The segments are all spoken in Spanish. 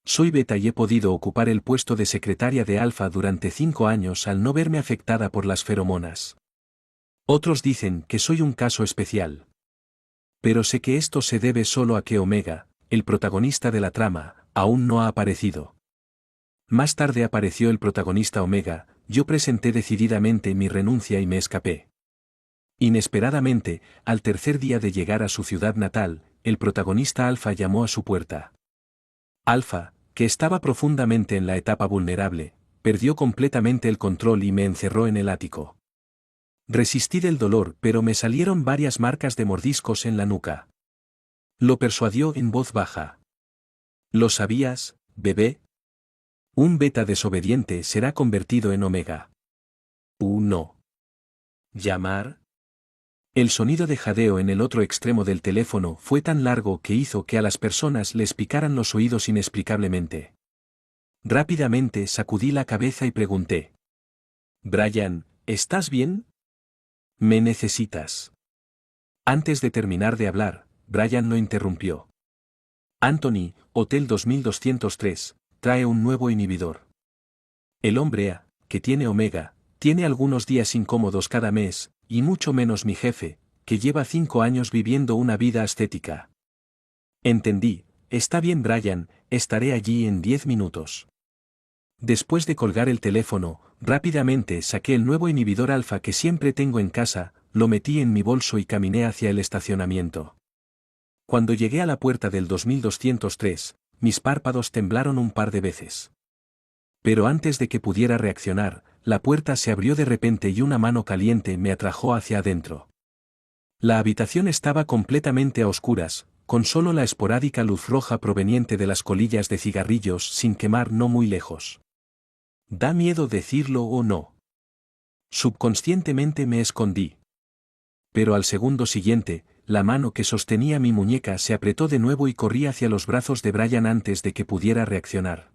Soy beta y he podido ocupar el puesto de secretaria de alfa durante 5 años al no verme afectada por las feromonas. Otros dicen que soy un caso especial. Pero sé que esto se debe solo a que Omega, el protagonista de la trama, aún no ha aparecido. Más tarde apareció el protagonista Omega, yo presenté decididamente mi renuncia y me escapé. Inesperadamente, al tercer día de llegar a su ciudad natal, el protagonista Alpha llamó a su puerta. Alpha, que estaba profundamente en la etapa vulnerable, perdió completamente el control y me encerró en el ático. Resistí del dolor, pero me salieron varias marcas de mordiscos en la nuca. Lo persuadió en voz baja. ¿Lo sabías, bebé? Un beta desobediente será convertido en omega. No. ¿Llamar? El sonido de jadeo en el otro extremo del teléfono fue tan largo que hizo que a las personas les picaran los oídos inexplicablemente. Rápidamente sacudí la cabeza y pregunté. Brian, ¿estás bien? ¿Me necesitas? Antes de terminar de hablar, Brian lo interrumpió. Anthony, Hotel 2203, trae un nuevo inhibidor. El hombre A, que tiene omega, tiene algunos días incómodos cada mes, y mucho menos mi jefe, que lleva 5 años viviendo una vida ascética. Entendí, está bien Brian, estaré allí en 10 minutos. Después de colgar el teléfono, rápidamente saqué el nuevo inhibidor alfa que siempre tengo en casa, lo metí en mi bolso y caminé hacia el estacionamiento. Cuando llegué a la puerta del 2203, mis párpados temblaron un par de veces. Pero antes de que pudiera reaccionar, la puerta se abrió de repente y una mano caliente me atrajo hacia adentro. La habitación estaba completamente a oscuras, con solo la esporádica luz roja proveniente de las colillas de cigarrillos sin quemar no muy lejos. Da miedo decirlo o no. Subconscientemente me escondí. Pero al segundo siguiente, la mano que sostenía mi muñeca se apretó de nuevo y corrí hacia los brazos de Brian antes de que pudiera reaccionar.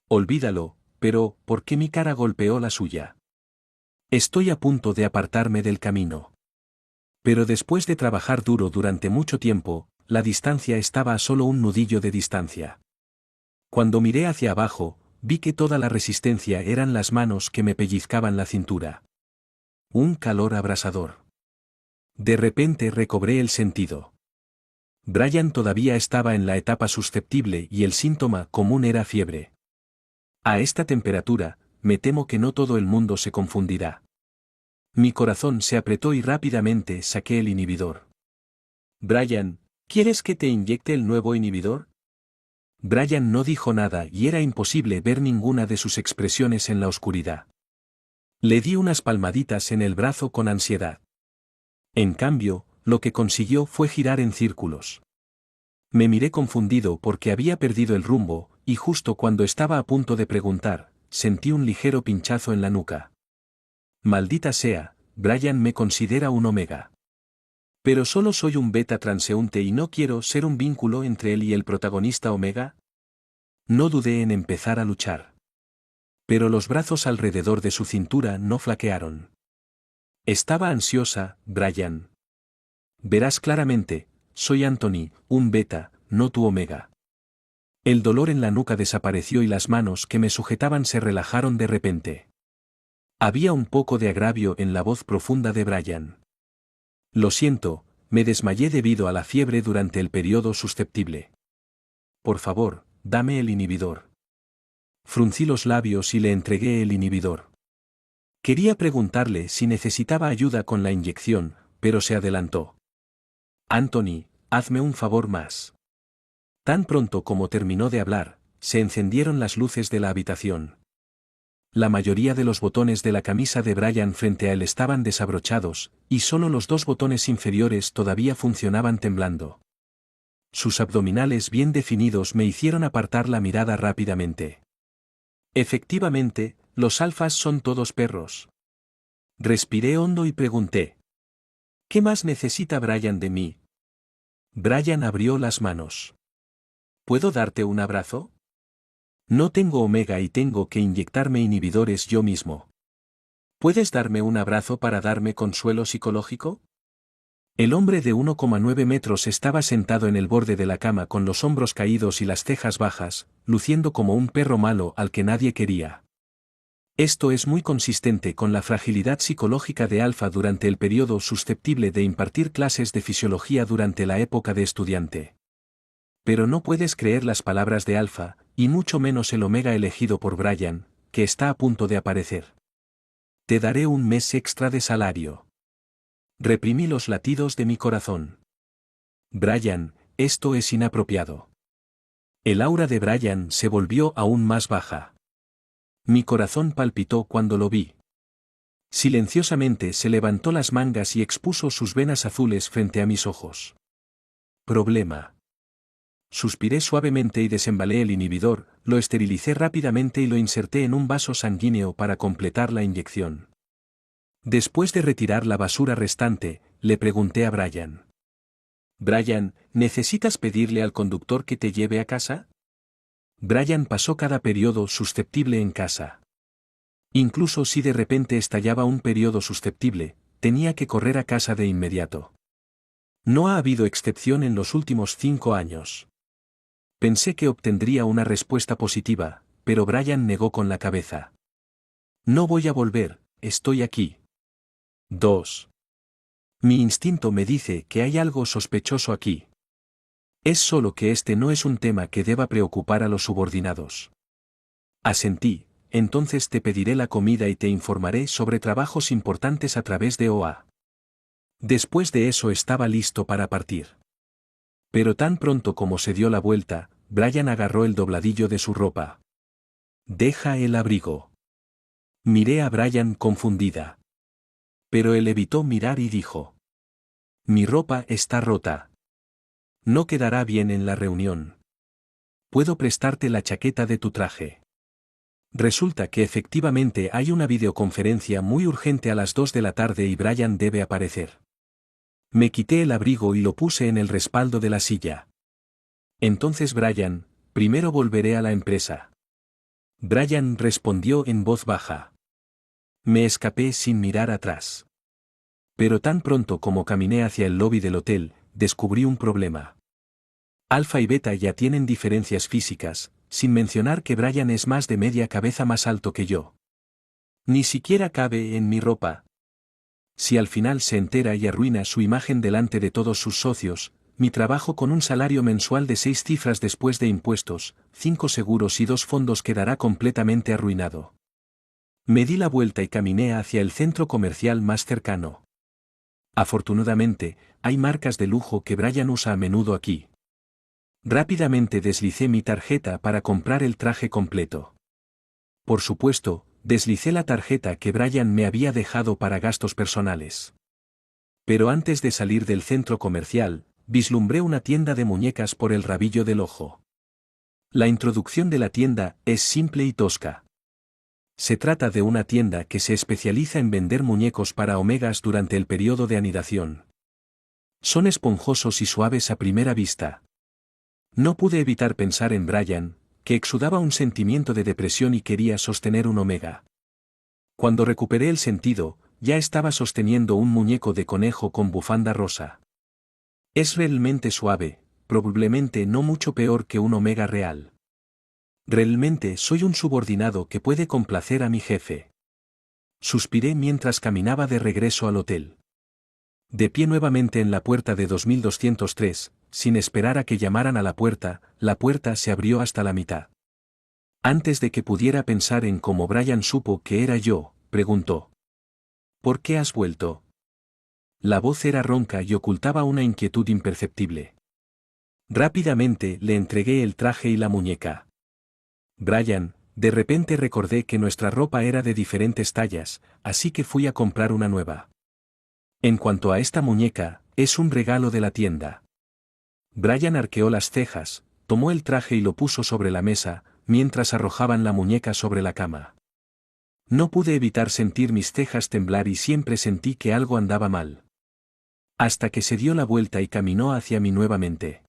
Olvídalo, pero, ¿por qué mi cara golpeó la suya? Estoy a punto de apartarme del camino. Pero después de trabajar duro durante mucho tiempo, la distancia estaba a solo un nudillo de distancia. Cuando miré hacia abajo, vi que toda la resistencia eran las manos que me pellizcaban la cintura. Un calor abrasador. De repente recobré el sentido. Brian todavía estaba en la etapa susceptible y el síntoma común era fiebre. A esta temperatura, me temo que no todo el mundo se confundirá. Mi corazón se apretó y rápidamente saqué el inhibidor. Brian, ¿quieres que te inyecte el nuevo inhibidor? Brian no dijo nada y era imposible ver ninguna de sus expresiones en la oscuridad. Le di unas palmaditas en el brazo con ansiedad. En cambio, lo que consiguió fue girar en círculos. Me miré confundido porque había perdido el rumbo, y justo cuando estaba a punto de preguntar, sentí un ligero pinchazo en la nuca. Maldita sea, Brian me considera un omega. Pero solo soy un beta transeúnte y no quiero ser un vínculo entre él y el protagonista omega. No dudé en empezar a luchar. Pero los brazos alrededor de su cintura no flaquearon. Estaba ansiosa, Brian. Verás claramente, soy Anthony, un beta, no tu omega. El dolor en la nuca desapareció y las manos que me sujetaban se relajaron de repente. Había un poco de agravio en la voz profunda de Brian. Lo siento, me desmayé debido a la fiebre durante el periodo susceptible. Por favor, dame el inhibidor. Fruncí los labios y le entregué el inhibidor. Quería preguntarle si necesitaba ayuda con la inyección, pero se adelantó. Anthony, hazme un favor más. Tan pronto como terminó de hablar, se encendieron las luces de la habitación. La mayoría de los botones de la camisa de Brian frente a él estaban desabrochados, y solo los 2 botones inferiores todavía funcionaban temblando. Sus abdominales bien definidos me hicieron apartar la mirada rápidamente. Efectivamente, los alfas son todos perros. Respiré hondo y pregunté. ¿Qué más necesita Brian de mí? Brian abrió las manos. ¿Puedo darte un abrazo? No tengo omega y tengo que inyectarme inhibidores yo mismo. ¿Puedes darme un abrazo para darme consuelo psicológico? El hombre de 1,9 metros estaba sentado en el borde de la cama con los hombros caídos y las cejas bajas, luciendo como un perro malo al que nadie quería. Esto es muy consistente con la fragilidad psicológica de Alfa durante el periodo susceptible de impartir clases de fisiología durante la época de estudiante. Pero no puedes creer las palabras de Alfa, y mucho menos el Omega elegido por Brian, que está a punto de aparecer. Te daré un mes extra de salario. Reprimí los latidos de mi corazón. Brian, esto es inapropiado. El aura de Brian se volvió aún más baja. Mi corazón palpitó cuando lo vi. Silenciosamente se levantó las mangas y expuso sus venas azules frente a mis ojos. Problema. Suspiré suavemente y desembalé el inhibidor, lo esterilicé rápidamente y lo inserté en un vaso sanguíneo para completar la inyección. Después de retirar la basura restante, le pregunté a Brian. Brian, ¿necesitas pedirle al conductor que te lleve a casa? Brian pasó cada periodo susceptible en casa. Incluso si de repente estallaba un periodo susceptible, tenía que correr a casa de inmediato. No ha habido excepción en los últimos 5 años. Pensé que obtendría una respuesta positiva, pero Brian negó con la cabeza. No voy a volver, estoy aquí. 2. Mi instinto me dice que hay algo sospechoso aquí. Es solo que este no es un tema que deba preocupar a los subordinados. Asentí, entonces te pediré la comida y te informaré sobre trabajos importantes a través de OA. Después de eso estaba listo para partir. Pero tan pronto como se dio la vuelta, Brian agarró el dobladillo de su ropa. Deja el abrigo. Miré a Brian confundida. Pero él evitó mirar y dijo. Mi ropa está rota. No quedará bien en la reunión. Puedo prestarte la chaqueta de tu traje. Resulta que efectivamente hay una videoconferencia muy urgente a las 2 de la tarde y Brian debe aparecer. Me quité el abrigo y lo puse en el respaldo de la silla. Entonces Brian, primero volveré a la empresa. Brian respondió en voz baja. Me escapé sin mirar atrás. Pero tan pronto como caminé hacia el lobby del hotel, descubrí un problema. Alfa y Beta ya tienen diferencias físicas, sin mencionar que Brian es más de media cabeza más alto que yo. Ni siquiera cabe en mi ropa. Si al final se entera y arruina su imagen delante de todos sus socios, mi trabajo con un salario mensual de 6 cifras después de impuestos, 5 seguros y 2 fondos quedará completamente arruinado. Me di la vuelta y caminé hacia el centro comercial más cercano. Afortunadamente, hay marcas de lujo que Brian usa a menudo aquí. Rápidamente deslicé mi tarjeta para comprar el traje completo. Por supuesto, deslicé la tarjeta que Brian me había dejado para gastos personales. Pero antes de salir del centro comercial, vislumbré una tienda de muñecas por el rabillo del ojo. La introducción de la tienda es simple y tosca. Se trata de una tienda que se especializa en vender muñecos para omegas durante el periodo de anidación. Son esponjosos y suaves a primera vista. No pude evitar pensar en Brian, que exudaba un sentimiento de depresión y quería sostener un omega. Cuando recuperé el sentido, ya estaba sosteniendo un muñeco de conejo con bufanda rosa. Es realmente suave, probablemente no mucho peor que un omega real. Realmente soy un subordinado que puede complacer a mi jefe. Suspiré mientras caminaba de regreso al hotel. De pie nuevamente en la puerta de 2203, sin esperar a que llamaran a la puerta se abrió hasta la mitad. Antes de que pudiera pensar en cómo Brian supo que era yo, preguntó. ¿Por qué has vuelto? La voz era ronca y ocultaba una inquietud imperceptible. Rápidamente le entregué el traje y la muñeca. Brian, de repente recordé que nuestra ropa era de diferentes tallas, así que fui a comprar una nueva. En cuanto a esta muñeca, es un regalo de la tienda. Brian arqueó las cejas, tomó el traje y lo puso sobre la mesa, mientras arrojaban la muñeca sobre la cama. No pude evitar sentir mis cejas temblar y siempre sentí que algo andaba mal. Hasta que se dio la vuelta y caminó hacia mí nuevamente.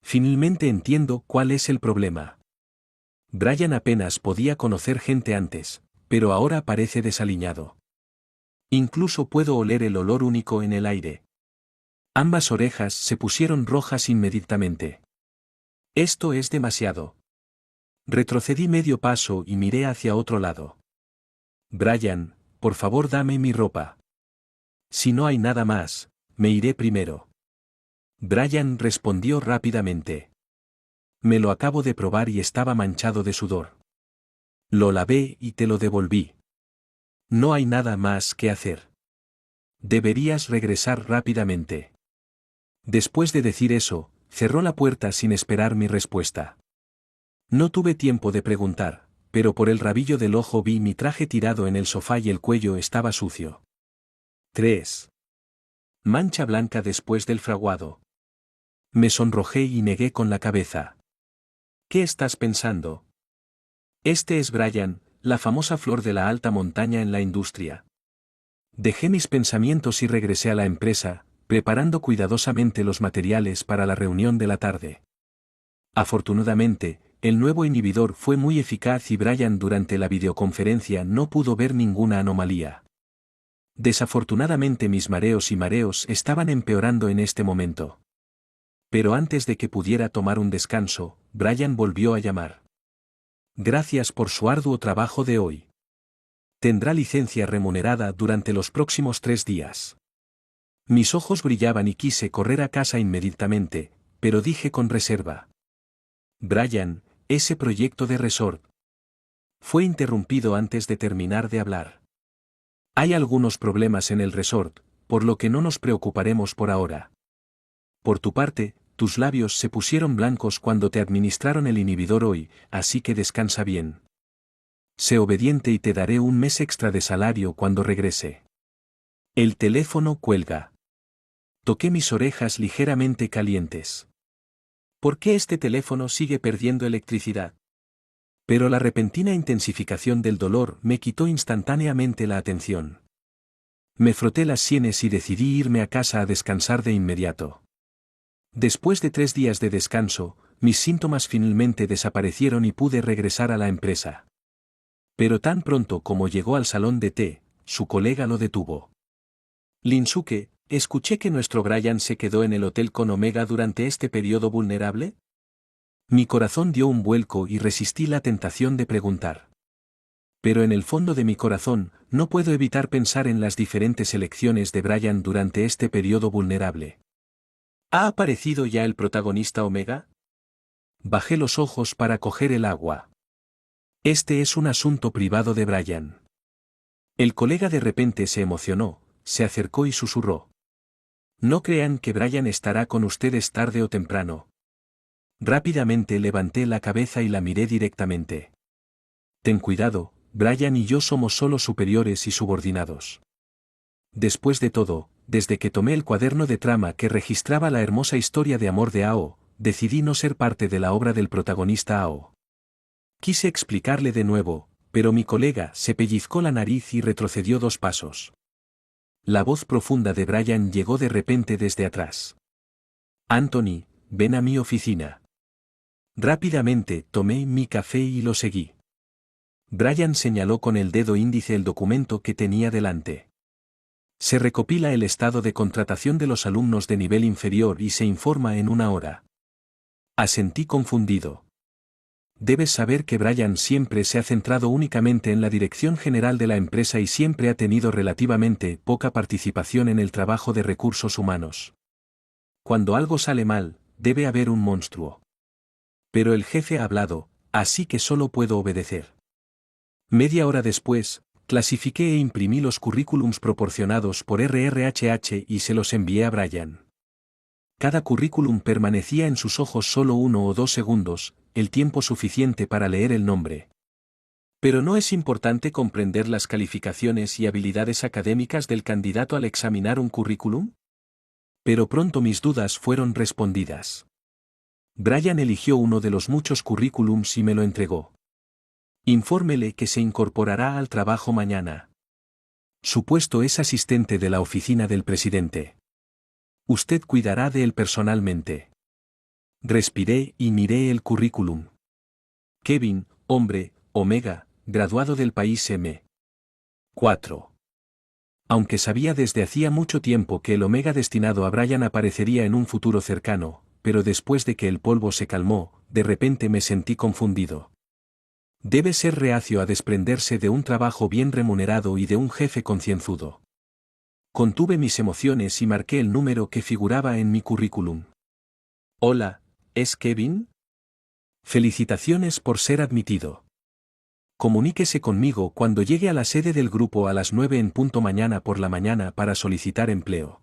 Finalmente entiendo cuál es el problema. Brian apenas podía conocer gente antes, pero ahora parece desaliñado. Incluso puedo oler el olor único en el aire. Ambas orejas se pusieron rojas inmediatamente. Esto es demasiado. Retrocedí medio paso y miré hacia otro lado. Brian, por favor dame mi ropa. Si no hay nada más, me iré primero. Brian respondió rápidamente. Me lo acabo de probar y estaba manchado de sudor. Lo lavé y te lo devolví. No hay nada más que hacer. Deberías regresar rápidamente. Después de decir eso, cerró la puerta sin esperar mi respuesta. No tuve tiempo de preguntar, pero por el rabillo del ojo vi mi traje tirado en el sofá y el cuello estaba sucio. 3. Mancha blanca después del fraguado. Me sonrojé y negué con la cabeza. ¿Qué estás pensando? Este es Brian, la famosa flor de la alta montaña en la industria. Dejé mis pensamientos y regresé a la empresa, preparando cuidadosamente los materiales para la reunión de la tarde. Afortunadamente, el nuevo inhibidor fue muy eficaz y Brian durante la videoconferencia no pudo ver ninguna anomalía. Desafortunadamente mis mareos estaban empeorando en este momento. Pero antes de que pudiera tomar un descanso, Brian volvió a llamar. Gracias por su arduo trabajo de hoy. Tendrá licencia remunerada durante los próximos 3 días. Mis ojos brillaban y quise correr a casa inmediatamente, pero dije con reserva. Brian, ese proyecto de resort. Fue interrumpido antes de terminar de hablar. Hay algunos problemas en el resort, por lo que no nos preocuparemos por ahora. Por tu parte, tus labios se pusieron blancos cuando te administraron el inhibidor hoy, así que descansa bien. Sé obediente y te daré un mes extra de salario cuando regrese. El teléfono cuelga. Toqué mis orejas ligeramente calientes. ¿Por qué este teléfono sigue perdiendo electricidad? Pero la repentina intensificación del dolor me quitó instantáneamente la atención. Me froté las sienes y decidí irme a casa a descansar de inmediato. Después de 3 días de descanso, mis síntomas finalmente desaparecieron y pude regresar a la empresa. Pero tan pronto como llegó al salón de té, su colega lo detuvo. Linsuke, escuché que nuestro Brian se quedó en el hotel con Omega durante este periodo vulnerable. Mi corazón dio un vuelco y resistí la tentación de preguntar. Pero en el fondo de mi corazón, no puedo evitar pensar en las diferentes elecciones de Brian durante este periodo vulnerable. ¿Ha aparecido ya el protagonista Omega? Bajé los ojos para coger el agua. Este es un asunto privado de Brian. El colega de repente se emocionó, se acercó y susurró. No crean que Brian estará con ustedes tarde o temprano. Rápidamente levanté la cabeza y la miré directamente. Ten cuidado, Brian y yo somos solo superiores y subordinados. Después de todo, desde que tomé el cuaderno de trama que registraba la hermosa historia de amor de Ao, decidí no ser parte de la obra del protagonista Ao. Quise explicarle de nuevo, pero mi colega se pellizcó la nariz y retrocedió 2 pasos. La voz profunda de Brian llegó de repente desde atrás. Anthony, ven a mi oficina. Rápidamente tomé mi café y lo seguí. Brian señaló con el dedo índice el documento que tenía delante. Se recopila el estado de contratación de los alumnos de nivel inferior y se informa en 1 hora. Asentí confundido. Debes saber que Brian siempre se ha centrado únicamente en la dirección general de la empresa y siempre ha tenido relativamente poca participación en el trabajo de recursos humanos. Cuando algo sale mal, debe haber un monstruo. Pero el jefe ha hablado, así que solo puedo obedecer. Media hora después, clasifiqué e imprimí los currículums proporcionados por RRHH y se los envié a Brian. Cada currículum permanecía en sus ojos solo 1 o 2 segundos, el tiempo suficiente para leer el nombre. Pero ¿no es importante comprender las calificaciones y habilidades académicas del candidato al examinar un currículum? Pero pronto mis dudas fueron respondidas. Brian eligió uno de los muchos currículums y me lo entregó. Infórmele que se incorporará al trabajo mañana. Su puesto es asistente de la oficina del presidente. Usted cuidará de él personalmente. Respiré y miré el currículum. Kevin, hombre, Omega, graduado del país M. 4. Aunque sabía desde hacía mucho tiempo que el Omega destinado a Brian aparecería en un futuro cercano, pero después de que el polvo se calmó, de repente me sentí confundido. Debe ser reacio a desprenderse de un trabajo bien remunerado y de un jefe concienzudo. Contuve mis emociones y marqué el número que figuraba en mi currículum. Hola, ¿es Kevin? Felicitaciones por ser admitido. Comuníquese conmigo cuando llegue a la sede del grupo a las 9 en punto mañana por la mañana para solicitar empleo.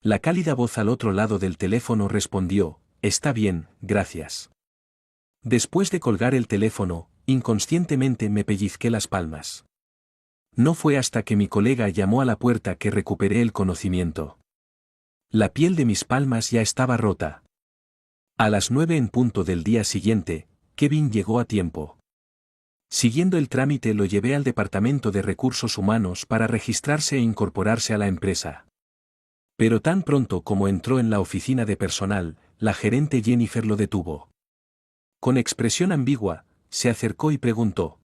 La cálida voz al otro lado del teléfono respondió, está bien, gracias. Después de colgar el teléfono, inconscientemente me pellizqué las palmas. No fue hasta que mi colega llamó a la puerta que recuperé el conocimiento. La piel de mis palmas ya estaba rota. A las 9 en punto del día siguiente, Kevin llegó a tiempo. Siguiendo el trámite lo llevé al Departamento de Recursos Humanos para registrarse e incorporarse a la empresa. Pero tan pronto como entró en la oficina de personal, la gerente Jennifer lo detuvo. Con expresión ambigua, se acercó y preguntó.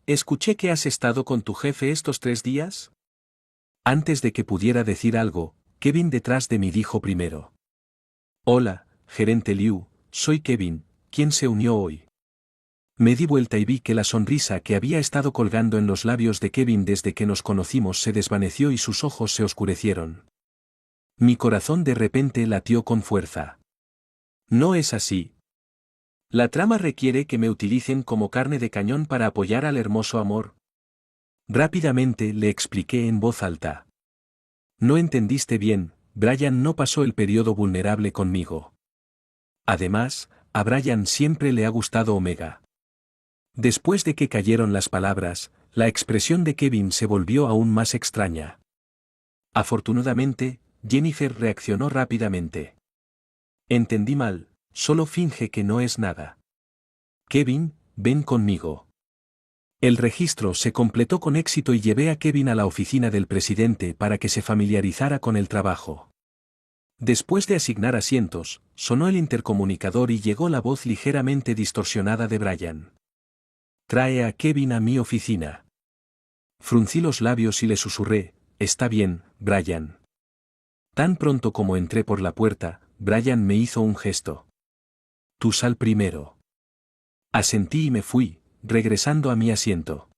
Escuché que has estado con tu jefe estos 3 días. Antes de que pudiera decir algo, Kevin detrás de mí dijo primero. Hola, gerente Liu, soy Kevin, ¿quién se unió hoy? Me di vuelta y vi que la sonrisa que había estado colgando en los labios de Kevin desde que nos conocimos se desvaneció y sus ojos se oscurecieron. Mi corazón de repente latió con fuerza. No es así. La trama requiere que me utilicen como carne de cañón para apoyar al hermoso amor. Rápidamente le expliqué en voz alta. No entendiste bien, Brian no pasó el periodo vulnerable conmigo. Además, a Brian siempre le ha gustado Omega. Después de que cayeron las palabras, la expresión de Kevin se volvió aún más extraña. Afortunadamente, Jennifer reaccionó rápidamente. Entendí mal, solo finge que no es nada. Kevin, ven conmigo. El registro se completó con éxito y llevé a Kevin a la oficina del presidente para que se familiarizara con el trabajo. Después de asignar asientos, sonó el intercomunicador y llegó la voz ligeramente distorsionada de Brian. Trae a Kevin a mi oficina. Fruncí los labios y le susurré, está bien, Brian. Tan pronto como entré por la puerta, Brian me hizo un gesto. Tú sal primero. Asentí y me fui, regresando a mi asiento.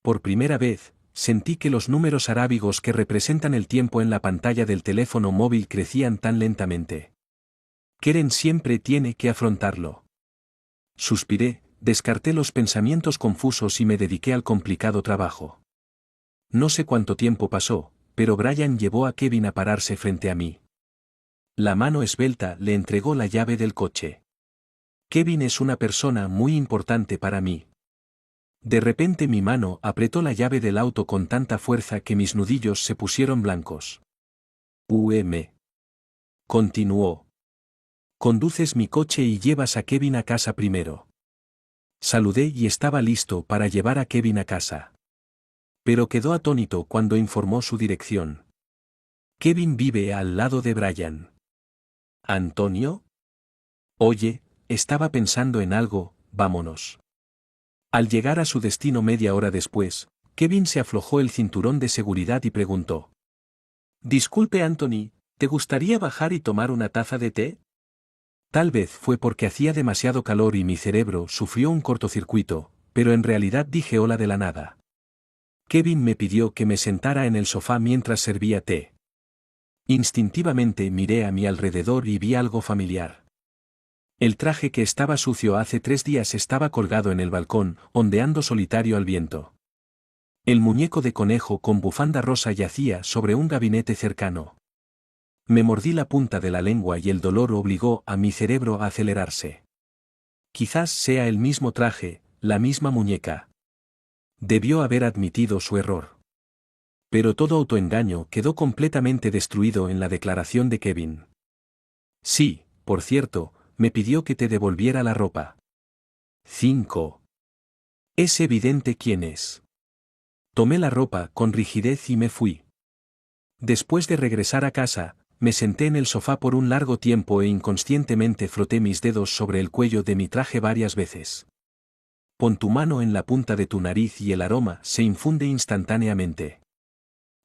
Por primera vez, sentí que los números arábigos que representan el tiempo en la pantalla del teléfono móvil crecían tan lentamente. Keren siempre tiene que afrontarlo. Suspiré, descarté los pensamientos confusos y me dediqué al complicado trabajo. No sé cuánto tiempo pasó, pero Brian llevó a Kevin a pararse frente a mí. La mano esbelta le entregó la llave del coche. Kevin es una persona muy importante para mí. De repente mi mano apretó la llave del auto con tanta fuerza que mis nudillos se pusieron blancos. Continuó. Conduces mi coche y llevas a Kevin a casa primero. Saludé y estaba listo para llevar a Kevin a casa. Pero quedó atónito cuando informó su dirección. Kevin vive al lado de Brian. ¿Antonio? Oye, estaba pensando en algo, vámonos. Al llegar a su destino media hora después, Kevin se aflojó el cinturón de seguridad y preguntó. Disculpe Anthony, ¿te gustaría bajar y tomar una taza de té? Tal vez fue porque hacía demasiado calor y mi cerebro sufrió un cortocircuito, pero en realidad dije hola de la nada. Kevin me pidió que me sentara en el sofá mientras servía té. Instintivamente miré a mi alrededor y vi algo familiar. El traje que estaba sucio hace 3 días estaba colgado en el balcón, ondeando solitario al viento. El muñeco de conejo con bufanda rosa yacía sobre un gabinete cercano. Me mordí la punta de la lengua y el dolor obligó a mi cerebro a acelerarse. Quizás sea el mismo traje, la misma muñeca. Debió haber admitido su error. Pero todo autoengaño quedó completamente destruido en la declaración de Kevin. Sí, por cierto, me pidió que te devolviera la ropa. 5. Es evidente quién es. Tomé la ropa con rigidez y me fui. Después de regresar a casa, me senté en el sofá por un largo tiempo e inconscientemente froté mis dedos sobre el cuello de mi traje varias veces. Pon tu mano en la punta de tu nariz y el aroma se infunde instantáneamente.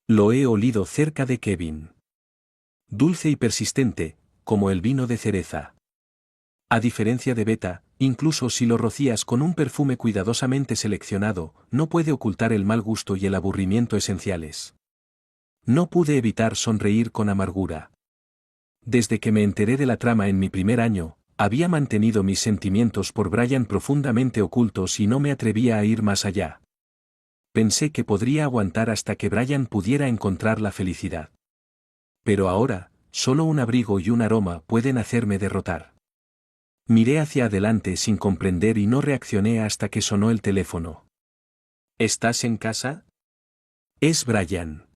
Lo he olido cerca de Kevin. Dulce y persistente, como el vino de cereza. A diferencia de Beta, incluso si lo rocías con un perfume cuidadosamente seleccionado, no puede ocultar el mal gusto y el aburrimiento esenciales. No pude evitar sonreír con amargura. Desde que me enteré de la trama en mi primer año, había mantenido mis sentimientos por Brian profundamente ocultos y no me atrevía a ir más allá. Pensé que podría aguantar hasta que Brian pudiera encontrar la felicidad. Pero ahora, solo un abrigo y un aroma pueden hacerme derrotar. Miré hacia adelante sin comprender y no reaccioné hasta que sonó el teléfono. ¿Estás en casa? Es Brian.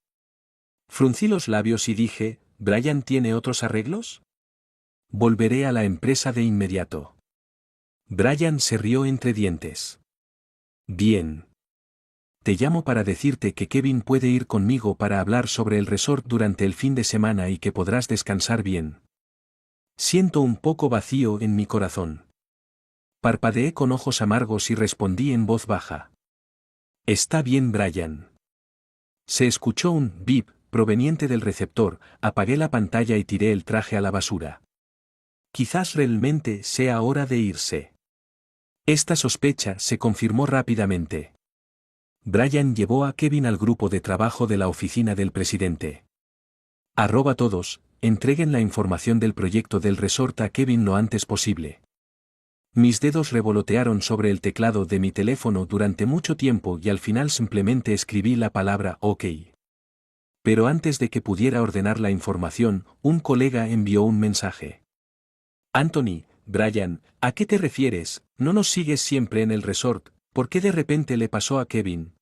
Fruncí los labios y dije, ¿Brian tiene otros arreglos? Volveré a la empresa de inmediato. Brian se rió entre dientes. Bien. Te llamo para decirte que Kevin puede ir conmigo para hablar sobre el resort durante el fin de semana y que podrás descansar bien. Siento un poco vacío en mi corazón. Parpadeé con ojos amargos y respondí en voz baja. Está bien, Brian. Se escuchó un bip proveniente del receptor, apagué la pantalla y tiré el traje a la basura. Quizás realmente sea hora de irse. Esta sospecha se confirmó rápidamente. Brian llevó a Kevin al grupo de trabajo de la oficina del presidente. @todos, entreguen la información del proyecto del resort a Kevin lo antes posible. Mis dedos revolotearon sobre el teclado de mi teléfono durante mucho tiempo y al final simplemente escribí la palabra OK. Pero antes de que pudiera ordenar la información, un colega envió un mensaje. Anthony, Brian, ¿a qué te refieres? ¿No nos sigues siempre en el resort? ¿Por qué de repente le pasó a Kevin?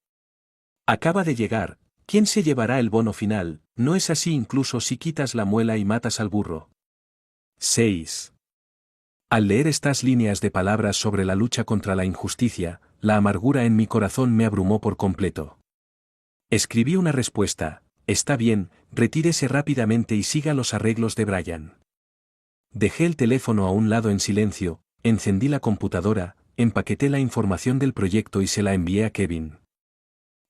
Acaba de llegar, ¿quién se llevará el bono final? No es así incluso si quitas la muela y matas al burro. 6. Al leer estas líneas de palabras sobre la lucha contra la injusticia, la amargura en mi corazón me abrumó por completo. Escribí una respuesta, está bien, retírese rápidamente y siga los arreglos de Brian. Dejé el teléfono a un lado en silencio, encendí la computadora, empaqueté la información del proyecto y se la envié a Kevin.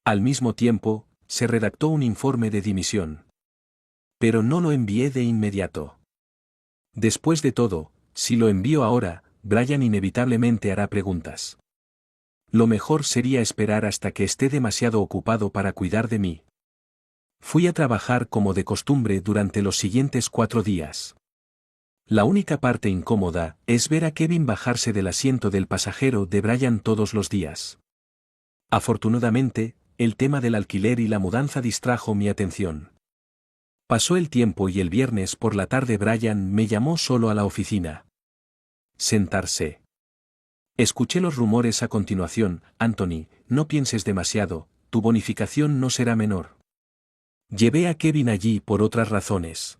Al mismo tiempo, se redactó un informe de dimisión. Pero no lo envié de inmediato. Después de todo, si lo envío ahora, Brian inevitablemente hará preguntas. Lo mejor sería esperar hasta que esté demasiado ocupado para cuidar de mí. Fui a trabajar como de costumbre durante los siguientes 4 días. La única parte incómoda es ver a Kevin bajarse del asiento del pasajero de Brian todos los días. Afortunadamente, el tema del alquiler y la mudanza distrajo mi atención. Pasó el tiempo y el viernes por la tarde Brian me llamó solo a la oficina. Sentarse. Escuché los rumores a continuación, Anthony, no pienses demasiado, tu bonificación no será menor. Llevé a Kevin allí por otras razones.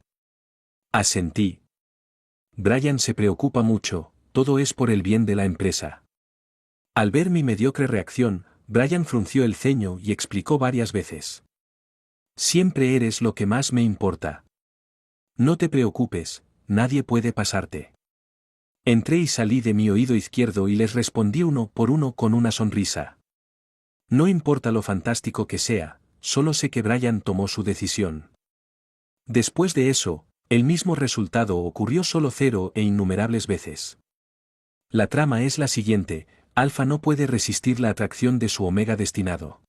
Asentí. Brian se preocupa mucho, todo es por el bien de la empresa. Al ver mi mediocre reacción, Brian frunció el ceño y explicó varias veces. Siempre eres lo que más me importa. No te preocupes, nadie puede pasarte. Entré y salí de mi oído izquierdo y les respondí uno por uno con una sonrisa. No importa lo fantástico que sea, solo sé que Brian tomó su decisión. Después de eso, el mismo resultado ocurrió solo 0 e innumerables veces. La trama es la siguiente, Alpha no puede resistir la atracción de su Omega destinado.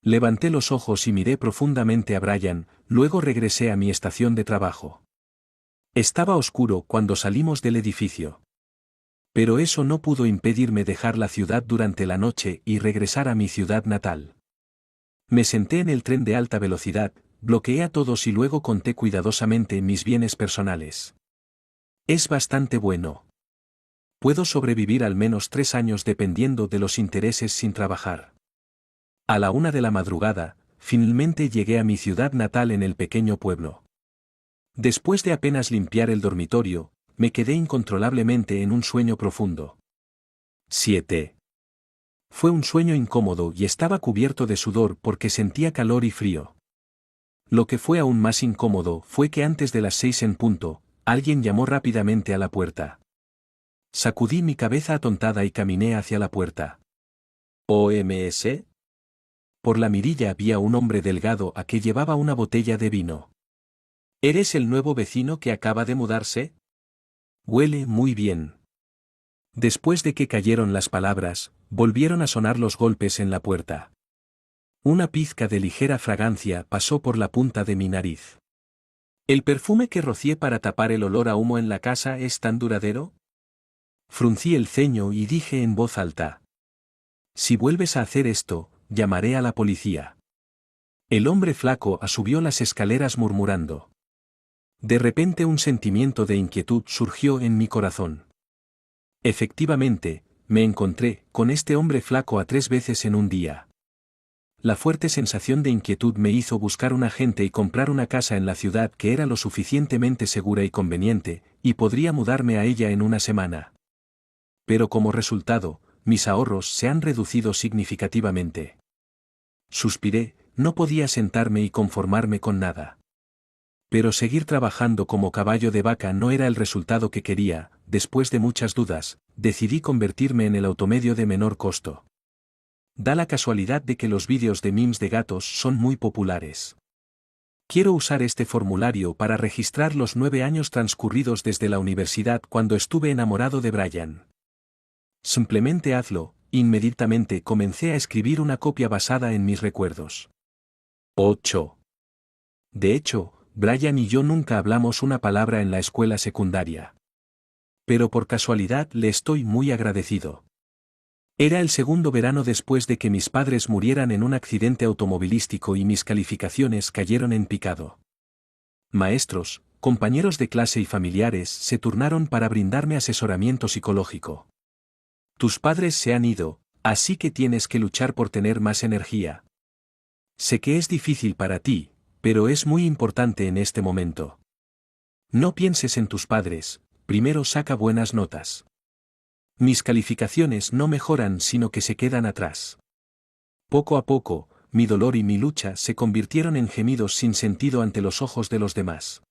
Levanté los ojos y miré profundamente a Brian, luego regresé a mi estación de trabajo. Estaba oscuro cuando salimos del edificio. Pero eso no pudo impedirme dejar la ciudad durante la noche y regresar a mi ciudad natal. Me senté en el tren de alta velocidad, bloqueé a todos y luego conté cuidadosamente mis bienes personales. Es bastante bueno. Puedo sobrevivir al menos 3 años dependiendo de los intereses sin trabajar. A la 1 de la madrugada, finalmente llegué a mi ciudad natal en el pequeño pueblo. Después de apenas limpiar el dormitorio, me quedé incontrolablemente en un sueño profundo. 7. Fue un sueño incómodo y estaba cubierto de sudor porque sentía calor y frío. Lo que fue aún más incómodo fue que antes de las 6 en punto, alguien llamó rápidamente a la puerta. Sacudí mi cabeza atontada y caminé hacia la puerta. ¿OMS? Por la mirilla había un hombre delgado a que llevaba una botella de vino. ¿Eres el nuevo vecino que acaba de mudarse? Huele muy bien. Después de que cayeron las palabras, volvieron a sonar los golpes en la puerta. Una pizca de ligera fragancia pasó por la punta de mi nariz. ¿El perfume que rocié para tapar el olor a humo en la casa es tan duradero? Fruncí el ceño y dije en voz alta. Si vuelves a hacer esto, llamaré a la policía. El hombre flaco subió las escaleras murmurando. De repente un sentimiento de inquietud surgió en mi corazón. Efectivamente, me encontré con este hombre flaco 3 veces en un día. La fuerte sensación de inquietud me hizo buscar un agente y comprar una casa en la ciudad que era lo suficientemente segura y conveniente, y podría mudarme a ella en una semana. Pero como resultado, mis ahorros se han reducido significativamente. Suspiré, no podía sentarme y conformarme con nada. Pero seguir trabajando como caballo de vaca no era el resultado que quería. Después de muchas dudas, decidí convertirme en el automedio de menor costo. Da la casualidad de que los vídeos de memes de gatos son muy populares. Quiero usar este formulario para registrar los 9 años transcurridos desde la universidad cuando estuve enamorado de Brian. Simplemente hazlo. Inmediatamente comencé a escribir una copia basada en mis recuerdos. 8. De hecho, Brian y yo nunca hablamos una palabra en la escuela secundaria. Pero por casualidad le estoy muy agradecido. Era el segundo verano después de que mis padres murieran en un accidente automovilístico y mis calificaciones cayeron en picado. Maestros, compañeros de clase y familiares se turnaron para brindarme asesoramiento psicológico. Tus padres se han ido, así que tienes que luchar por tener más energía. Sé que es difícil para ti, pero es muy importante en este momento. No pienses en tus padres, primero saca buenas notas. Mis calificaciones no mejoran sino que se quedan atrás. Poco a poco, mi dolor y mi lucha se convirtieron en gemidos sin sentido ante los ojos de los demás.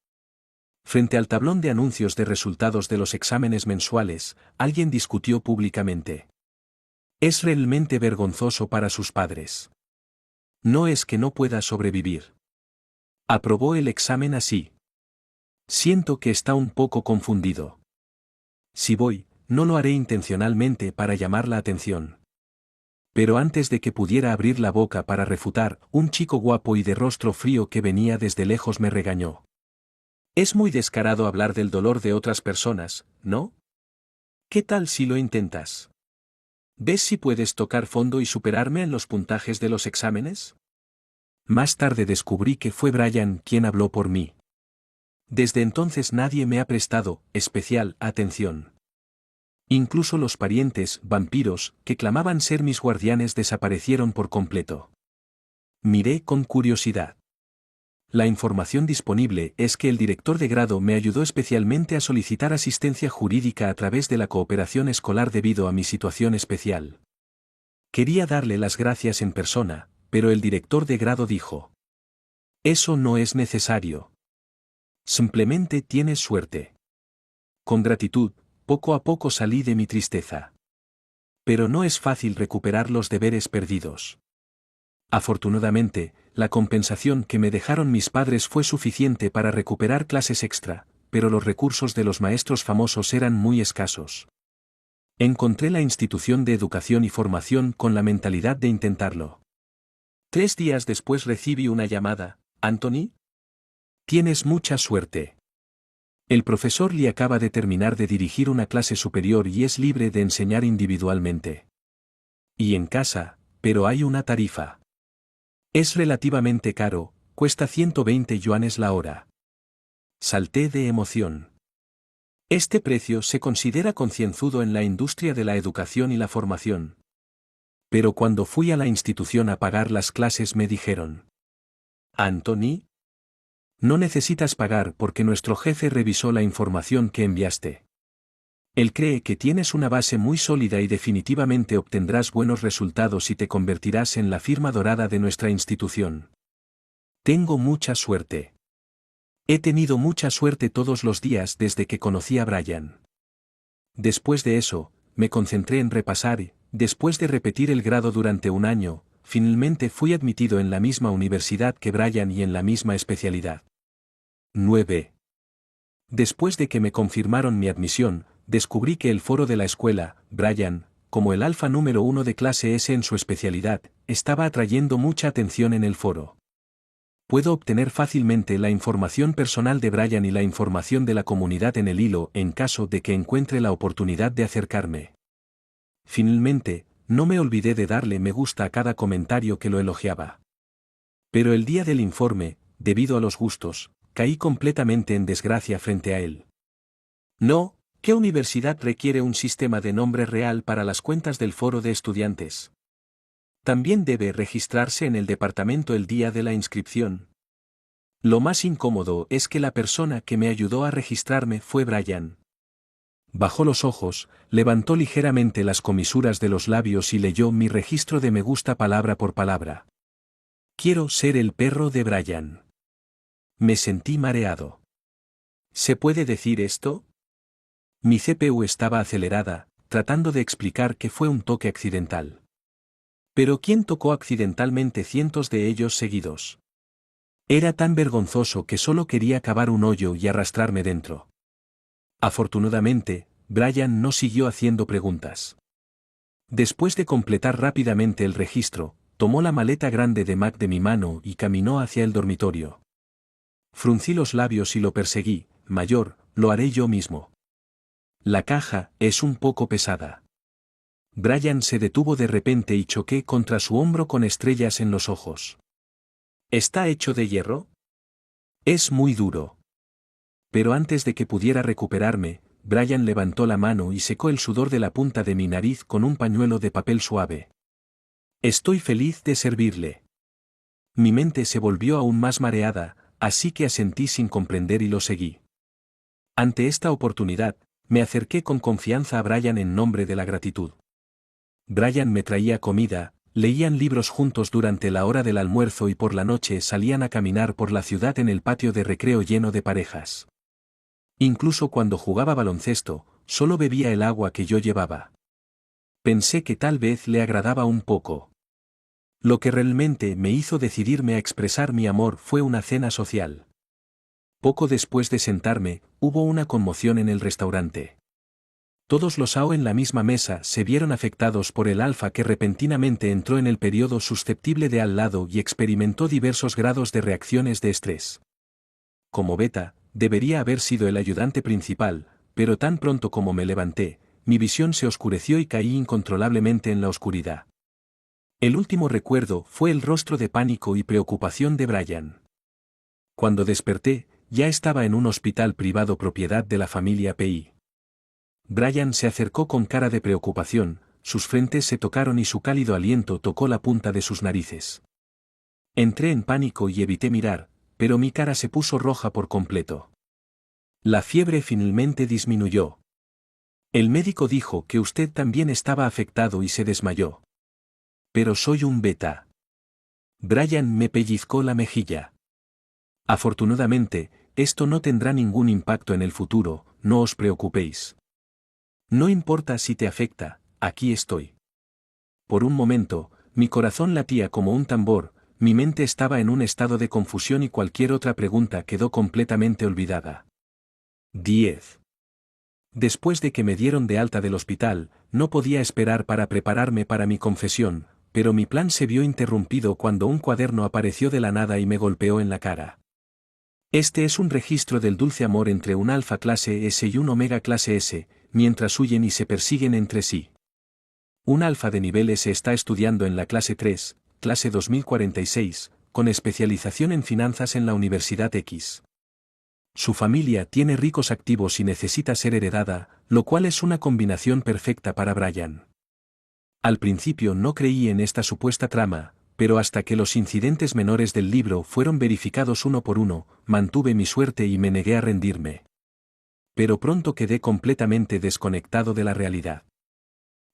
Frente al tablón de anuncios de resultados de los exámenes mensuales, alguien discutió públicamente. Es realmente vergonzoso para sus padres. No es que no pueda sobrevivir. Aprobó el examen así. Siento que está un poco confundido. Si voy, no lo haré intencionalmente para llamar la atención. Pero antes de que pudiera abrir la boca para refutar, un chico guapo y de rostro frío que venía desde lejos me regañó. Es muy descarado hablar del dolor de otras personas, ¿no? ¿Qué tal si lo intentas? ¿Ves si puedes tocar fondo y superarme en los puntajes de los exámenes? Más tarde descubrí que fue Brian quien habló por mí. Desde entonces nadie me ha prestado especial atención. Incluso los parientes, vampiros, que clamaban ser mis guardianes desaparecieron por completo. Miré con curiosidad. La información disponible es que el director de grado me ayudó especialmente a solicitar asistencia jurídica a través de la cooperación escolar debido a mi situación especial. Quería darle las gracias en persona, pero el director de grado dijo: Eso no es necesario. Simplemente tienes suerte. Con gratitud, poco a poco salí de mi tristeza. Pero no es fácil recuperar los deberes perdidos. Afortunadamente, la compensación que me dejaron mis padres fue suficiente para recuperar clases extra, pero los recursos de los maestros famosos eran muy escasos. Encontré la institución de educación y formación con la mentalidad de intentarlo. 3 días después recibí una llamada. ¿Anthony? Tienes mucha suerte. El profesor Lee acaba de terminar de dirigir una clase superior y es libre de enseñar individualmente. Y en casa, pero hay una tarifa. Es relativamente caro, cuesta 120 yuanes la hora. Salté de emoción. Este precio se considera concienzudo en la industria de la educación y la formación. Pero cuando fui a la institución a pagar las clases me dijeron: Anthony, no necesitas pagar porque nuestro jefe revisó la información que enviaste. Él cree que tienes una base muy sólida y definitivamente obtendrás buenos resultados y te convertirás en la firma dorada de nuestra institución. Tengo mucha suerte. He tenido mucha suerte todos los días desde que conocí a Brian. Después de eso, me concentré en repasar Después de repetir el grado durante un año, finalmente fui admitido en la misma universidad que Brian y en la misma especialidad. 9. Después de que me confirmaron mi admisión, descubrí que el foro de la escuela, Brian, como el alfa número 1 de clase S en su especialidad, estaba atrayendo mucha atención en el foro. Puedo obtener fácilmente la información personal de Brian y la información de la comunidad en el hilo en caso de que encuentre la oportunidad de acercarme. Finalmente, no me olvidé de darle me gusta a cada comentario que lo elogiaba. Pero el día del informe, debido a los gustos, caí completamente en desgracia frente a él. No, ¿qué universidad requiere un sistema de nombre real para las cuentas del foro de estudiantes? También debe registrarse en el departamento el día de la inscripción. Lo más incómodo es que la persona que me ayudó a registrarme fue Brian. Bajó los ojos, levantó ligeramente las comisuras de los labios y leyó mi registro de me gusta palabra por palabra. Quiero ser el perro de Brian. Me sentí mareado. ¿Se puede decir esto? Mi CPU estaba acelerada, tratando de explicar que fue un toque accidental. Pero ¿quién tocó accidentalmente cientos de ellos seguidos? Era tan vergonzoso que solo quería cavar un hoyo y arrastrarme dentro. Afortunadamente, Brian no siguió haciendo preguntas. Después de completar rápidamente el registro, tomó la maleta grande de Mac de mi mano y caminó hacia el dormitorio. Fruncí los labios y lo perseguí. Mayor, lo haré yo mismo. La caja es un poco pesada. Brian se detuvo de repente y choqué contra su hombro con estrellas en los ojos. ¿Está hecho de hierro? Es muy duro. Pero antes de que pudiera recuperarme, Brian levantó la mano y secó el sudor de la punta de mi nariz con un pañuelo de papel suave. Estoy feliz de servirle. Mi mente se volvió aún más mareada, así que asentí sin comprender y lo seguí. Ante esta oportunidad, me acerqué con confianza a Brian en nombre de la gratitud. Brian me traía comida, leían libros juntos durante la hora del almuerzo y por la noche salían a caminar por la ciudad en el patio de recreo lleno de parejas. Incluso cuando jugaba baloncesto, solo bebía el agua que yo llevaba. Pensé que tal vez le agradaba un poco. Lo que realmente me hizo decidirme a expresar mi amor fue una cena social. Poco después de sentarme, hubo una conmoción en el restaurante. Todos los AO en la misma mesa se vieron afectados por el alfa que repentinamente entró en el periodo susceptible de al lado y experimentó diversos grados de reacciones de estrés. Como beta, debería haber sido el ayudante principal, pero tan pronto como me levanté, mi visión se oscureció y caí incontrolablemente en la oscuridad. El último recuerdo fue el rostro de pánico y preocupación de Brian. Cuando desperté, ya estaba en un hospital privado propiedad de la familia P.I. Brian se acercó con cara de preocupación, sus frentes se tocaron y su cálido aliento tocó la punta de sus narices. Entré en pánico y evité mirar, pero mi cara se puso roja por completo. La fiebre finalmente disminuyó. El médico dijo que usted también estaba afectado y se desmayó. Pero soy un beta. Brian me pellizcó la mejilla. Afortunadamente, esto no tendrá ningún impacto en el futuro, no os preocupéis. No importa si te afecta, aquí estoy. Por un momento, mi corazón latía como un tambor, mi mente estaba en un estado de confusión y cualquier otra pregunta quedó completamente olvidada. 10. Después de que me dieron de alta del hospital, no podía esperar para prepararme para mi confesión, pero mi plan se vio interrumpido cuando un cuaderno apareció de la nada y me golpeó en la cara. Este es un registro del dulce amor entre un alfa clase S y un omega clase S, mientras huyen y se persiguen entre sí. Un alfa de nivel S está estudiando en la clase 3, clase 2046, con especialización en finanzas en la Universidad X. Su familia tiene ricos activos y necesita ser heredada, lo cual es una combinación perfecta para Brian. Al principio no creí en esta supuesta trama, pero hasta que los incidentes menores del libro fueron verificados uno por uno, mantuve mi suerte y me negué a rendirme. Pero pronto quedé completamente desconectado de la realidad.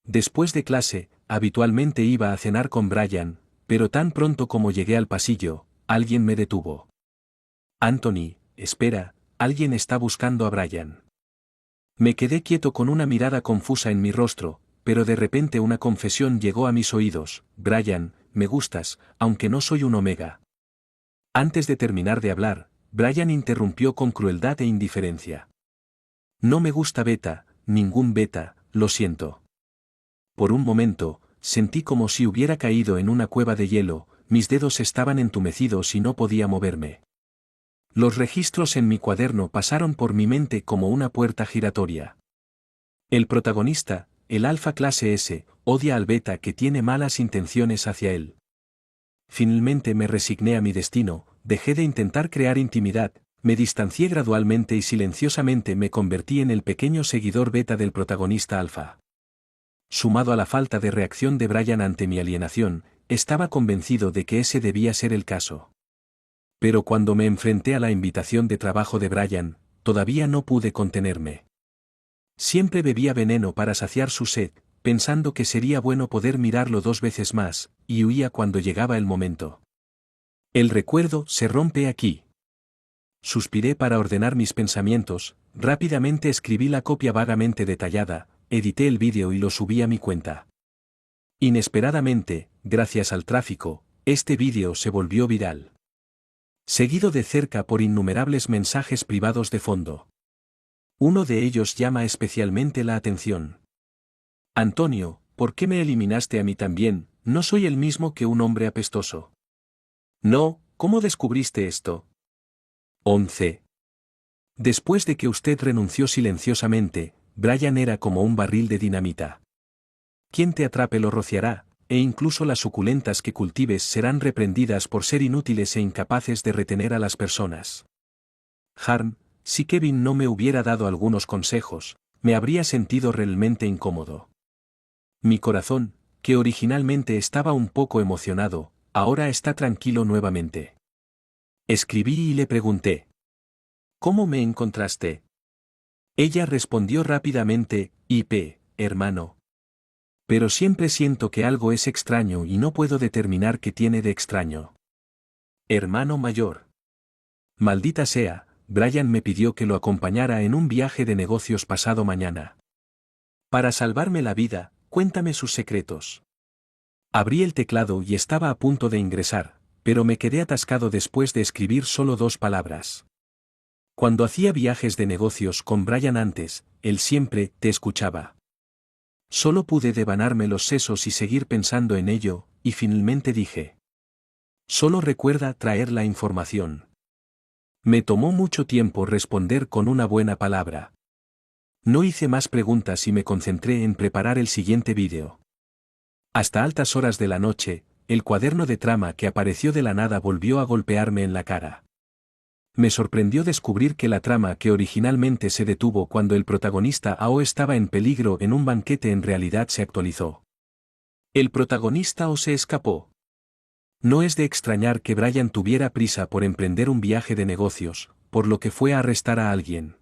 Después de clase, habitualmente iba a cenar con Brian, pero tan pronto como llegué al pasillo, alguien me detuvo. Anthony, espera, alguien está buscando a Brian. Me quedé quieto con una mirada confusa en mi rostro, pero de repente una confesión llegó a mis oídos: Brian, me gustas, aunque no soy un omega. Antes de terminar de hablar, Brian interrumpió con crueldad e indiferencia. No me gusta beta, ningún beta, lo siento. Por un momento, sentí como si hubiera caído en una cueva de hielo, mis dedos estaban entumecidos y no podía moverme. Los registros en mi cuaderno pasaron por mi mente como una puerta giratoria. El protagonista, el alfa clase S, odia al beta que tiene malas intenciones hacia él. Finalmente me resigné a mi destino, dejé de intentar crear intimidad, me distancié gradualmente y silenciosamente me convertí en el pequeño seguidor beta del protagonista alfa. Sumado a la falta de reacción de Brian ante mi alienación, estaba convencido de que ese debía ser el caso. Pero cuando me enfrenté a la invitación de trabajo de Brian, todavía no pude contenerme. Siempre bebía veneno para saciar su sed, pensando que sería bueno poder mirarlo 2 veces más, y huía cuando llegaba el momento. El recuerdo se rompe aquí. Suspiré para ordenar mis pensamientos, rápidamente escribí la copia vagamente detallada, edité el vídeo y lo subí a mi cuenta. Inesperadamente, gracias al tráfico, este vídeo se volvió viral. Seguido de cerca por innumerables mensajes privados de fondo. Uno de ellos llama especialmente la atención. Antonio, ¿por qué me eliminaste a mí también? No soy el mismo que un hombre apestoso. No, ¿cómo descubriste esto? 11. Después de que usted renunció silenciosamente, Brian era como un barril de dinamita. Quien te atrape lo rociará, e incluso las suculentas que cultives serán reprendidas por ser inútiles e incapaces de retener a las personas. Harm, si Kevin no me hubiera dado algunos consejos, me habría sentido realmente incómodo. Mi corazón, que originalmente estaba un poco emocionado, ahora está tranquilo nuevamente. Escribí y le pregunté: ¿cómo me encontraste? Ella respondió rápidamente: IP, hermano. Pero siempre siento que algo es extraño y no puedo determinar qué tiene de extraño. Hermano mayor. Maldita sea, Brian me pidió que lo acompañara en un viaje de negocios pasado mañana. Para salvarme la vida, cuéntame sus secretos. Abrí el teclado y estaba a punto de ingresar, pero me quedé atascado después de escribir solo 2 palabras. Cuando hacía viajes de negocios con Brian antes, él siempre te escuchaba. Solo pude devanarme los sesos y seguir pensando en ello, y finalmente dije: solo recuerda traer la información. Me tomó mucho tiempo responder con una buena palabra. No hice más preguntas y me concentré en preparar el siguiente vídeo. Hasta altas horas de la noche, el cuaderno de trama que apareció de la nada volvió a golpearme en la cara. Me sorprendió descubrir que la trama que originalmente se detuvo cuando el protagonista Ao estaba en peligro en un banquete en realidad se actualizó. El protagonista O se escapó. No es de extrañar que Brian tuviera prisa por emprender un viaje de negocios, por lo que fue a arrestar a alguien.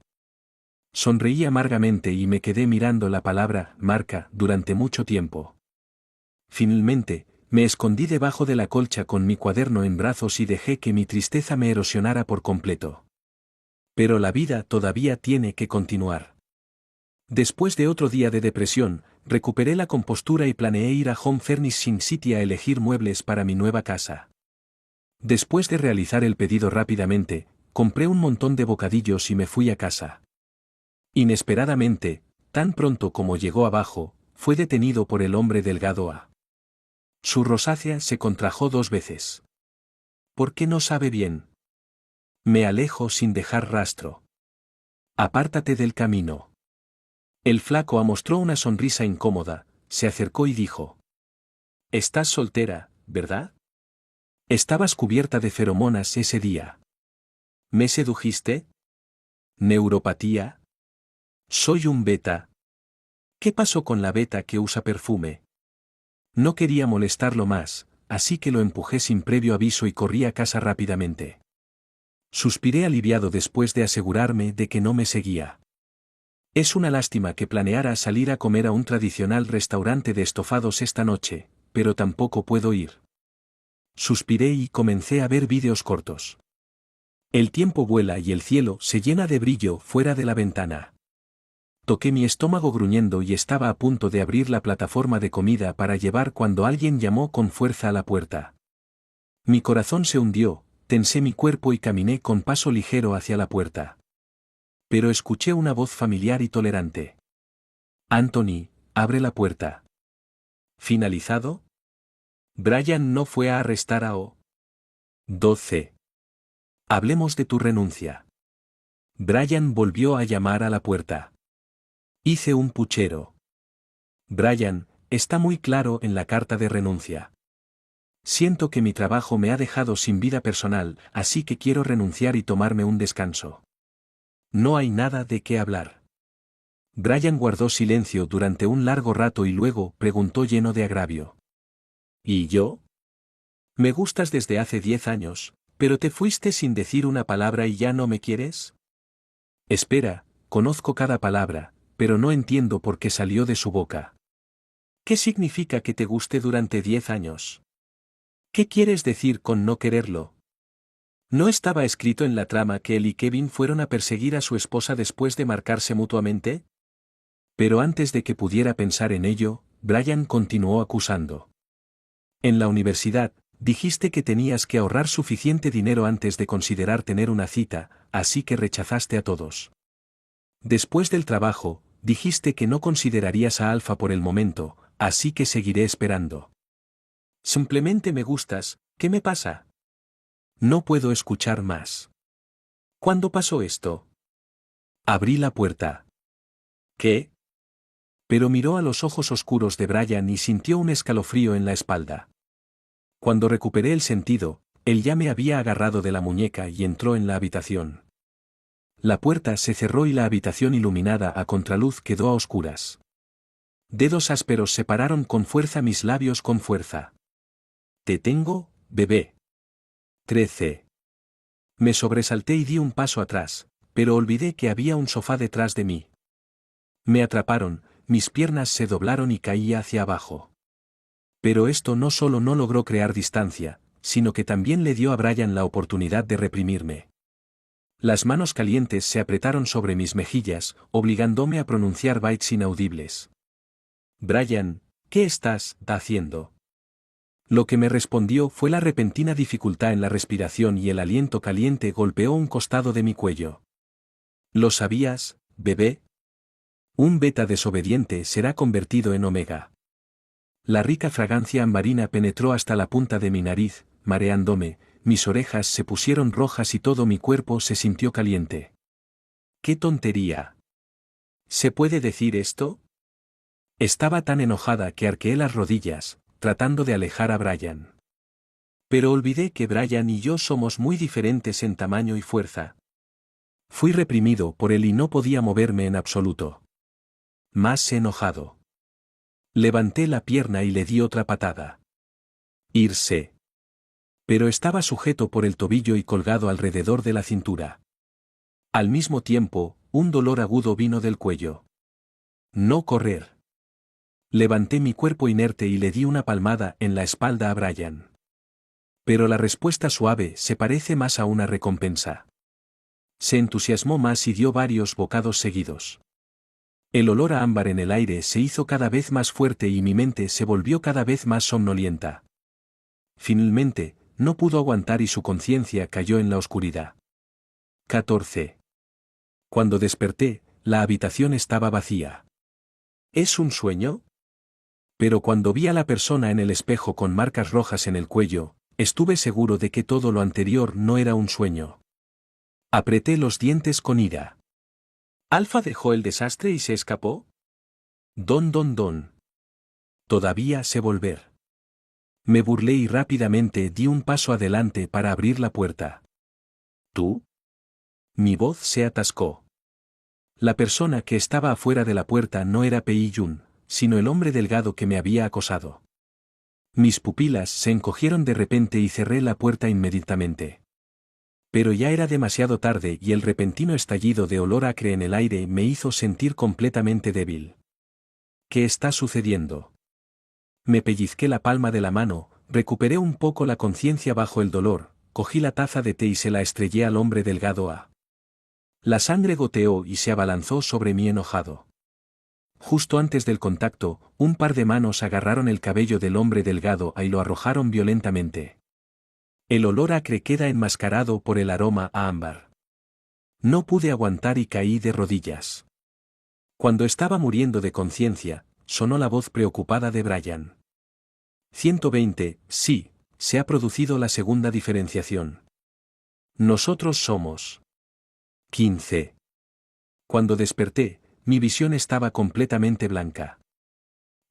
Sonreí amargamente y me quedé mirando la palabra marca durante mucho tiempo. Finalmente, me escondí debajo de la colcha con mi cuaderno en brazos y dejé que mi tristeza me erosionara por completo. Pero la vida todavía tiene que continuar. Después de otro día de depresión, recuperé la compostura y planeé ir a Home Furnishing City a elegir muebles para mi nueva casa. Después de realizar el pedido rápidamente, compré un montón de bocadillos y me fui a casa. Inesperadamente, tan pronto como llegó abajo, fue detenido por el hombre delgado A. Su rosácea se contrajo 2 veces. ¿Por qué no sabe bien? Me alejo sin dejar rastro. Apártate del camino. El flaco A mostró una sonrisa incómoda, se acercó y dijo: estás soltera, ¿verdad? Estabas cubierta de feromonas ese día. ¿Me sedujiste? ¿Neuropatía? Soy un beta. ¿Qué pasó con la beta que usa perfume? No quería molestarlo más, así que lo empujé sin previo aviso y corrí a casa rápidamente. Suspiré aliviado después de asegurarme de que no me seguía. Es una lástima que planeara salir a comer a un tradicional restaurante de estofados esta noche, pero tampoco puedo ir. Suspiré y comencé a ver vídeos cortos. El tiempo vuela y el cielo se llena de brillo fuera de la ventana. Toqué mi estómago gruñendo y estaba a punto de abrir la plataforma de comida para llevar cuando alguien llamó con fuerza a la puerta. Mi corazón se hundió, tensé mi cuerpo y caminé con paso ligero hacia la puerta. Pero escuché una voz familiar y tolerante. Anthony, abre la puerta. ¿Finalizado? Brian no fue a arrestar a O. 12. Hablemos de tu renuncia. Brian volvió a llamar a la puerta. Hice un puchero. Brian, está muy claro en la carta de renuncia. Siento que mi trabajo me ha dejado sin vida personal, así que quiero renunciar y tomarme un descanso. No hay nada de qué hablar. Brian guardó silencio durante un largo rato y luego preguntó lleno de agravio. ¿Y yo? Me gustas desde hace 10 años, pero te fuiste sin decir una palabra y ya no me quieres. Espera, conozco cada palabra, pero no entiendo por qué salió de su boca. ¿Qué significa que te guste durante 10 años? ¿Qué quieres decir con no quererlo? ¿No estaba escrito en la trama que él y Kevin fueron a perseguir a su esposa después de marcarse mutuamente? Pero antes de que pudiera pensar en ello, Brian continuó acusando. En la universidad, dijiste que tenías que ahorrar suficiente dinero antes de considerar tener una cita, así que rechazaste a todos. Después del trabajo, dijiste que no considerarías a Alfa por el momento, así que seguiré esperando. Simplemente me gustas, ¿qué me pasa? No puedo escuchar más. ¿Cuándo pasó esto? Abrí la puerta. ¿Qué? Pero miró a los ojos oscuros de Brian y sintió un escalofrío en la espalda. Cuando recuperé el sentido, él ya me había agarrado de la muñeca y entró en la habitación. La puerta se cerró y la habitación iluminada a contraluz quedó a oscuras. Dedos ásperos separaron con fuerza mis labios con fuerza. Te tengo, bebé. 13. Me sobresalté y di un paso atrás, pero olvidé que había un sofá detrás de mí. Me atraparon, mis piernas se doblaron y caí hacia abajo. Pero esto no solo no logró crear distancia, sino que también le dio a Brian la oportunidad de reprimirme. Las manos calientes se apretaron sobre mis mejillas, obligándome a pronunciar bytes inaudibles. Brian, ¿qué estás haciendo? Lo que me respondió fue la repentina dificultad en la respiración y el aliento caliente golpeó un costado de mi cuello. ¿Lo sabías, bebé? Un beta desobediente será convertido en omega. La rica fragancia ambarina penetró hasta la punta de mi nariz, mareándome, mis orejas se pusieron rojas y todo mi cuerpo se sintió caliente. ¡Qué tontería! ¿Se puede decir esto? Estaba tan enojada que arqueé las rodillas, tratando de alejar a Brian. Pero olvidé que Brian y yo somos muy diferentes en tamaño y fuerza. Fui reprimido por él y no podía moverme en absoluto. Más enojado. Levanté la pierna y le di otra patada. Irse. Pero estaba sujeto por el tobillo y colgado alrededor de la cintura. Al mismo tiempo, un dolor agudo vino del cuello. No correr. Levanté mi cuerpo inerte y le di una palmada en la espalda a Brian. Pero la respuesta suave se parece más a una recompensa. Se entusiasmó más y dio varios bocados seguidos. El olor a ámbar en el aire se hizo cada vez más fuerte y mi mente se volvió cada vez más somnolienta. Finalmente, no pudo aguantar y su conciencia cayó en la oscuridad. 14. Cuando desperté, la habitación estaba vacía. ¿Es un sueño? Pero cuando vi a la persona en el espejo con marcas rojas en el cuello, estuve seguro de que todo lo anterior no era un sueño. Apreté los dientes con ira. ¿Alfa dejó el desastre y se escapó? Don. Todavía sé volver. Me burlé y rápidamente di un paso adelante para abrir la puerta. ¿Tú? Mi voz se atascó. La persona que estaba afuera de la puerta no era Pei Yun, sino el hombre delgado que me había acosado. Mis pupilas se encogieron de repente y cerré la puerta inmediatamente. Pero ya era demasiado tarde y el repentino estallido de olor acre en el aire me hizo sentir completamente débil. ¿Qué está sucediendo? Me pellizqué la palma de la mano, recuperé un poco la conciencia bajo el dolor, cogí la taza de té y se la estrellé al hombre delgado. La sangre goteó y se abalanzó sobre mí enojado. Justo antes del contacto, un par de manos agarraron el cabello del hombre delgado y lo arrojaron violentamente. El olor acre queda enmascarado por el aroma a ámbar. No pude aguantar y caí de rodillas. Cuando estaba muriendo de conciencia, sonó la voz preocupada de Brian. 120, sí, se ha producido la segunda diferenciación. Nosotros somos 15. Cuando desperté, mi visión estaba completamente blanca.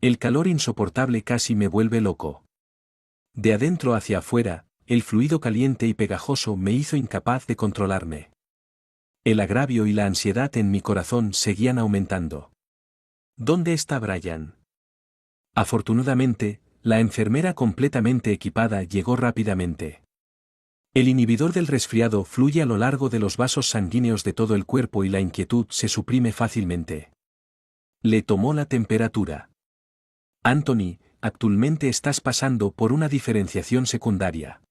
El calor insoportable casi me vuelve loco. De adentro hacia afuera, el fluido caliente y pegajoso me hizo incapaz de controlarme. El agravio y la ansiedad en mi corazón seguían aumentando. ¿Dónde está Brian? Afortunadamente, la enfermera completamente equipada llegó rápidamente. El inhibidor del resfriado fluye a lo largo de los vasos sanguíneos de todo el cuerpo y la inquietud se suprime fácilmente. Le tomó la temperatura. Anthony, actualmente estás pasando por una diferenciación secundaria.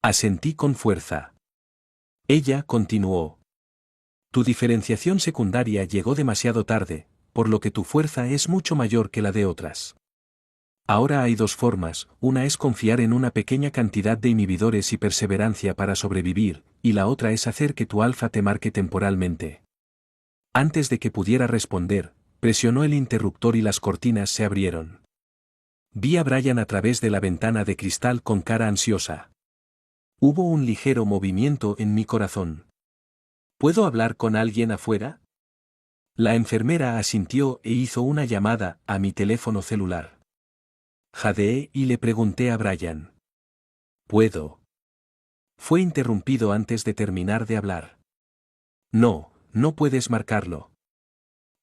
Asentí con fuerza. Ella continuó. Tu diferenciación secundaria llegó demasiado tarde, por lo que tu fuerza es mucho mayor que la de otras. Ahora hay dos formas, una es confiar en una pequeña cantidad de inhibidores y perseverancia para sobrevivir, y la otra es hacer que tu alfa te marque temporalmente. Antes de que pudiera responder, presionó el interruptor y las cortinas se abrieron. Vi a Brian a través de la ventana de cristal con cara ansiosa. Hubo un ligero movimiento en mi corazón. ¿Puedo hablar con alguien afuera? La enfermera asintió e hizo una llamada a mi teléfono celular. Jadeé y le pregunté a Brian. ¿Puedo? Fue interrumpido antes de terminar de hablar. No, no puedes marcarlo.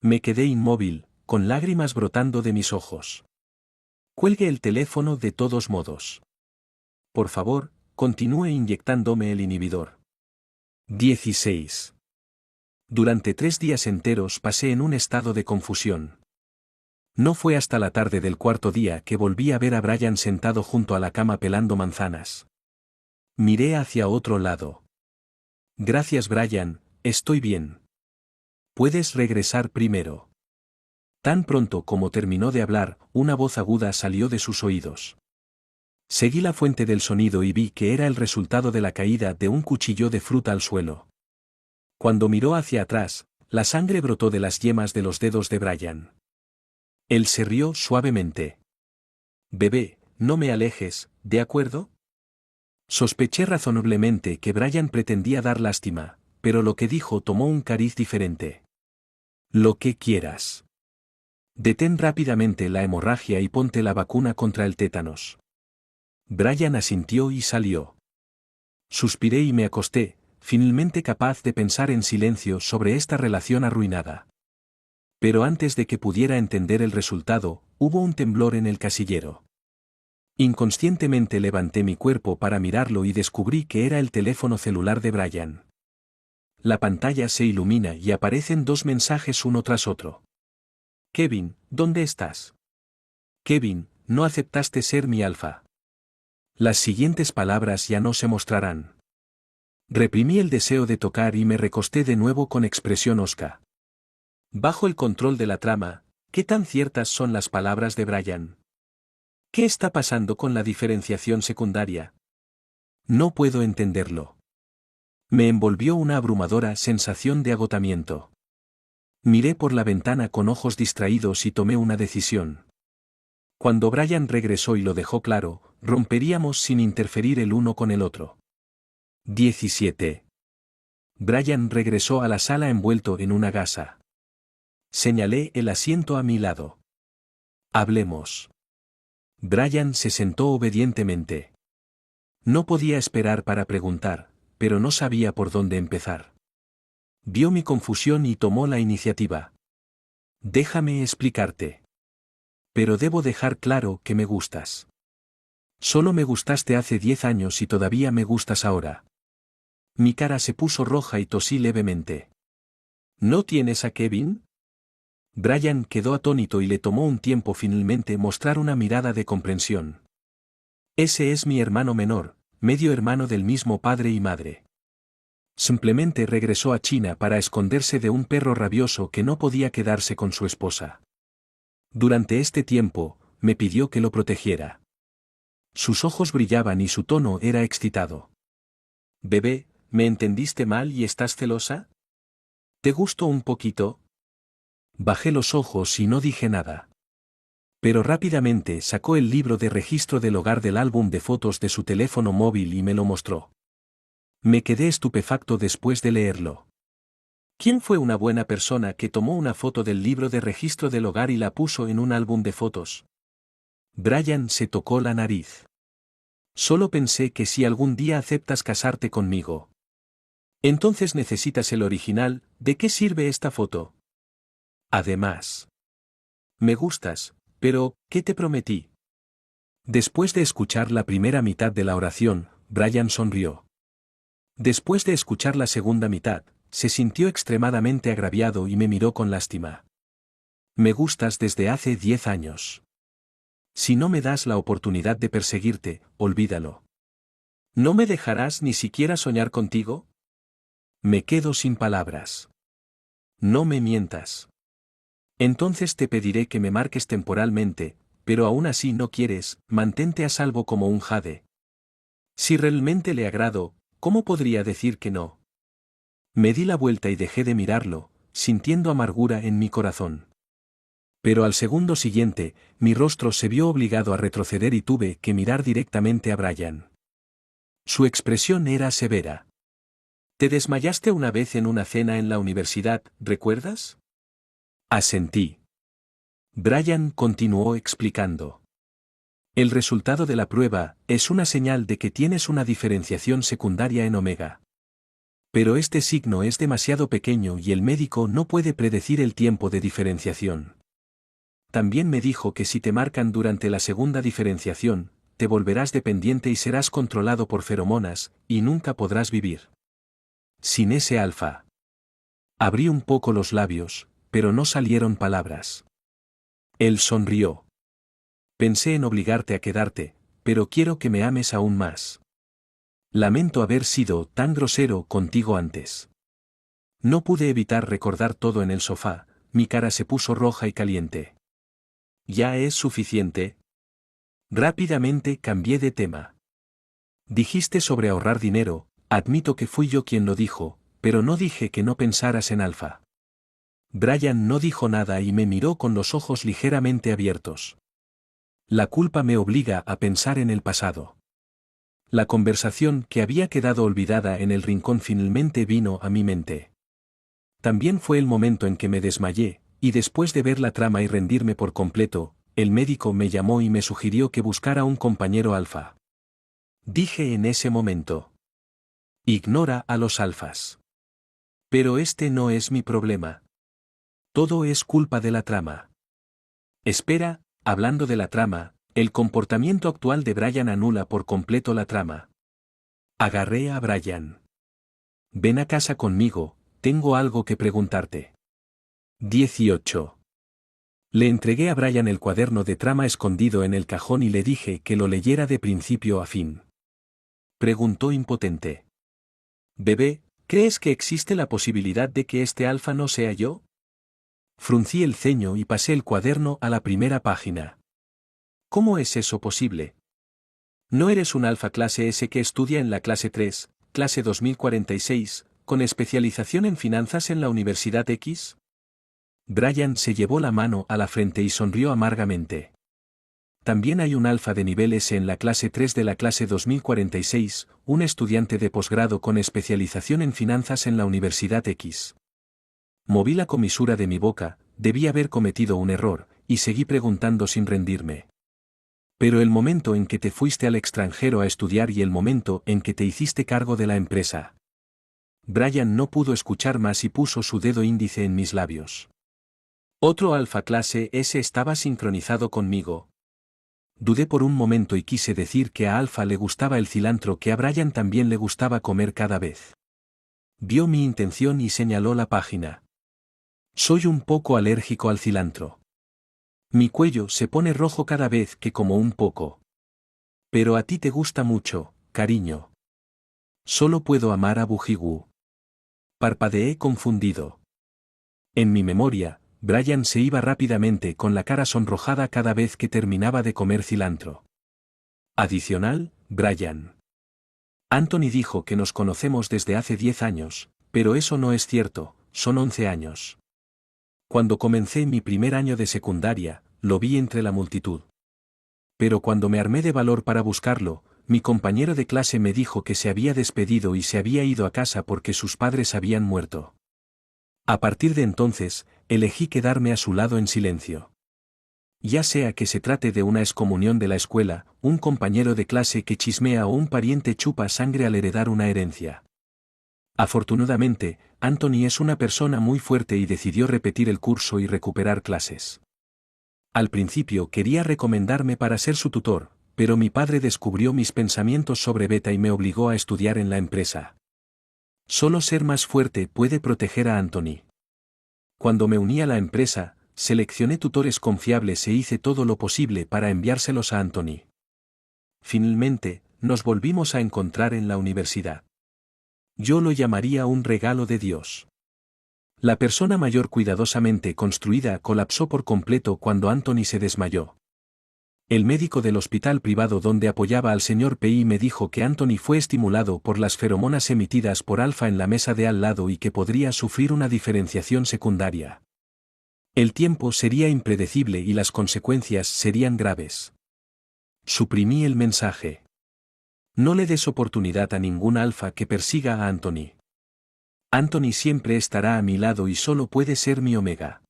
Me quedé inmóvil, con lágrimas brotando de mis ojos. Cuelgue el teléfono de todos modos. Por favor, continúe inyectándome el inhibidor. 16. Durante 3 días enteros pasé en un estado de confusión. No fue hasta la tarde del cuarto día que volví a ver a Brian sentado junto a la cama pelando manzanas. Miré hacia otro lado. Gracias, Brian, estoy bien. Puedes regresar primero. Tan pronto como terminó de hablar, una voz aguda salió de sus oídos. Seguí la fuente del sonido y vi que era el resultado de la caída de un cuchillo de fruta al suelo. Cuando miró hacia atrás, la sangre brotó de las yemas de los dedos de Brian. Él se rió suavemente. Bebé, no me alejes, ¿de acuerdo? Sospeché razonablemente que Brian pretendía dar lástima, pero lo que dijo tomó un cariz diferente. Lo que quieras. Detén rápidamente la hemorragia y ponte la vacuna contra el tétanos. Brian asintió y salió. Suspiré y me acosté, finalmente capaz de pensar en silencio sobre esta relación arruinada. Pero antes de que pudiera entender el resultado, hubo un temblor en el casillero. Inconscientemente levanté mi cuerpo para mirarlo y descubrí que era el teléfono celular de Brian. La pantalla se ilumina y aparecen 2 mensajes uno tras otro. Kevin, ¿dónde estás? Kevin, no aceptaste ser mi alfa. Las siguientes palabras ya no se mostrarán. Reprimí el deseo de tocar y me recosté de nuevo con expresión hosca. Bajo el control de la trama, ¿qué tan ciertas son las palabras de Brian? ¿Qué está pasando con la diferenciación secundaria? No puedo entenderlo. Me envolvió una abrumadora sensación de agotamiento. Miré por la ventana con ojos distraídos y tomé una decisión. Cuando Brian regresó y lo dejó claro, romperíamos sin interferir el uno con el otro. 17. Brian regresó a la sala envuelto en una gasa. Señalé el asiento a mi lado. Hablemos. Brian se sentó obedientemente. No podía esperar para preguntar, pero no sabía por dónde empezar. Vio mi confusión y tomó la iniciativa. Déjame explicarte. Pero debo dejar claro que me gustas. Solo me gustaste hace 10 años y todavía me gustas ahora. Mi cara se puso roja y tosí levemente. ¿No tienes a Kevin? Brian quedó atónito y le tomó un tiempo finalmente mostrar una mirada de comprensión. Ese es mi hermano menor, medio hermano del mismo padre y madre. Simplemente regresó a China para esconderse de un perro rabioso que no podía quedarse con su esposa. Durante este tiempo, me pidió que lo protegiera. Sus ojos brillaban y su tono era excitado. Bebé, ¿me entendiste mal y estás celosa? ¿Te gustó un poquito? Bajé los ojos y no dije nada. Pero rápidamente sacó el libro de registro del hogar del álbum de fotos de su teléfono móvil y me lo mostró. Me quedé estupefacto después de leerlo. ¿Quién fue una buena persona que tomó una foto del libro de registro del hogar y la puso en un álbum de fotos? Brian se tocó la nariz. Solo pensé que si algún día aceptas casarte conmigo. Entonces necesitas el original. ¿De qué sirve esta foto? Además. Me gustas, pero, ¿qué te prometí? Después de escuchar la primera mitad de la oración, Brian sonrió. Después de escuchar la segunda mitad, se sintió extremadamente agraviado y me miró con lástima. Me gustas desde hace 10 años. Si no me das la oportunidad de perseguirte, olvídalo. ¿No me dejarás ni siquiera soñar contigo? Me quedo sin palabras. No me mientas. Entonces te pediré que me marques temporalmente, pero aún así no quieres, mantente a salvo como un jade. Si realmente le agrado, ¿cómo podría decir que no? Me di la vuelta y dejé de mirarlo, sintiendo amargura en mi corazón. Pero al segundo siguiente, mi rostro se vio obligado a retroceder y tuve que mirar directamente a Brian. Su expresión era severa. Te desmayaste una vez en una cena en la universidad, ¿recuerdas? Asentí. Brian continuó explicando. El resultado de la prueba es una señal de que tienes una diferenciación secundaria en omega. Pero este signo es demasiado pequeño y el médico no puede predecir el tiempo de diferenciación. También me dijo que si te marcan durante la segunda diferenciación, te volverás dependiente y serás controlado por feromonas, y nunca podrás vivir. Sin ese alfa. Abrí un poco los labios, pero no salieron palabras. Él sonrió. Pensé en obligarte a quedarte, pero quiero que me ames aún más. Lamento haber sido tan grosero contigo antes. No pude evitar recordar todo en el sofá, mi cara se puso roja y caliente. ¿Ya es suficiente? Rápidamente cambié de tema. Dijiste sobre ahorrar dinero, admito que fui yo quien lo dijo, pero no dije que no pensaras en alfa. Brian no dijo nada y me miró con los ojos ligeramente abiertos. La culpa me obliga a pensar en el pasado. La conversación que había quedado olvidada en el rincón finalmente vino a mi mente. También fue el momento en que me desmayé, y después de ver la trama y rendirme por completo, el médico me llamó y me sugirió que buscara un compañero alfa. Dije en ese momento. Ignora a los alfas. Pero este no es mi problema. Todo es culpa de la trama. Espera, hablando de la trama, el comportamiento actual de Brian anula por completo la trama. Agarré a Brian. Ven a casa conmigo, tengo algo que preguntarte. 18. Le entregué a Brian el cuaderno de trama escondido en el cajón y le dije que lo leyera de principio a fin. Preguntó impotente. Bebé, ¿crees que existe la posibilidad de que este alfa no sea yo? Fruncí el ceño y pasé el cuaderno a la primera página. ¿Cómo es eso posible? ¿No eres un alfa clase S que estudia en la clase 3, clase 2046, con especialización en finanzas en la Universidad X? Brian se llevó la mano a la frente y sonrió amargamente. También hay un alfa de nivel S en la clase 3 de la clase 2046, un estudiante de posgrado con especialización en finanzas en la Universidad X. Moví la comisura de mi boca, debí haber cometido un error, y seguí preguntando sin rendirme. Pero el momento en que te fuiste al extranjero a estudiar y el momento en que te hiciste cargo de la empresa. Brian no pudo escuchar más y puso su dedo índice en mis labios. Otro alfa clase S estaba sincronizado conmigo. Dudé por un momento y quise decir que a Alfa le gustaba el cilantro que a Brian también le gustaba comer cada vez. Vio mi intención y señaló la página. Soy un poco alérgico al cilantro. Mi cuello se pone rojo cada vez que como un poco. Pero a ti te gusta mucho, cariño. Solo puedo amar a Bujigu. Parpadeé confundido. En mi memoria, Brian se iba rápidamente con la cara sonrojada cada vez que terminaba de comer cilantro. Adicional, Brian. Anthony dijo que nos conocemos desde hace 10 años, pero eso no es cierto, son 11 años. Cuando comencé mi primer año de secundaria, lo vi entre la multitud. Pero cuando me armé de valor para buscarlo, mi compañero de clase me dijo que se había despedido y se había ido a casa porque sus padres habían muerto. A partir de entonces, elegí quedarme a su lado en silencio. Ya sea que se trate de una excomunión de la escuela, un compañero de clase que chismea o un pariente chupa sangre al heredar una herencia. Afortunadamente, Anthony es una persona muy fuerte y decidió repetir el curso y recuperar clases. Al principio quería recomendarme para ser su tutor, pero mi padre descubrió mis pensamientos sobre Beta y me obligó a estudiar en la empresa. Solo ser más fuerte puede proteger a Anthony. Cuando me uní a la empresa, seleccioné tutores confiables e hice todo lo posible para enviárselos a Anthony. Finalmente, nos volvimos a encontrar en la universidad. Yo lo llamaría un regalo de Dios. La persona mayor cuidadosamente construida colapsó por completo cuando Anthony se desmayó. El médico del hospital privado donde apoyaba al señor P.I. me dijo que Anthony fue estimulado por las feromonas emitidas por Alfa en la mesa de al lado y que podría sufrir una diferenciación secundaria. El tiempo sería impredecible y las consecuencias serían graves. Suprimí el mensaje. No le des oportunidad a ningún alfa que persiga a Anthony. Anthony siempre estará a mi lado y solo puede ser mi omega.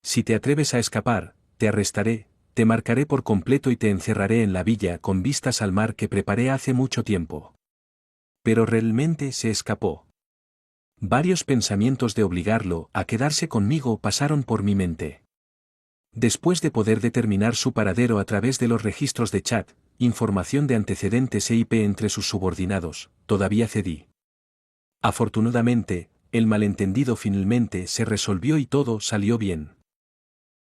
Si te atreves a escapar, te arrestaré, te marcaré por completo y te encerraré en la villa con vistas al mar que preparé hace mucho tiempo. Pero realmente se escapó. Varios pensamientos de obligarlo a quedarse conmigo pasaron por mi mente. Después de poder determinar su paradero a través de los registros de chat, información de antecedentes e IP entre sus subordinados, todavía cedí. Afortunadamente, el malentendido finalmente se resolvió y todo salió bien.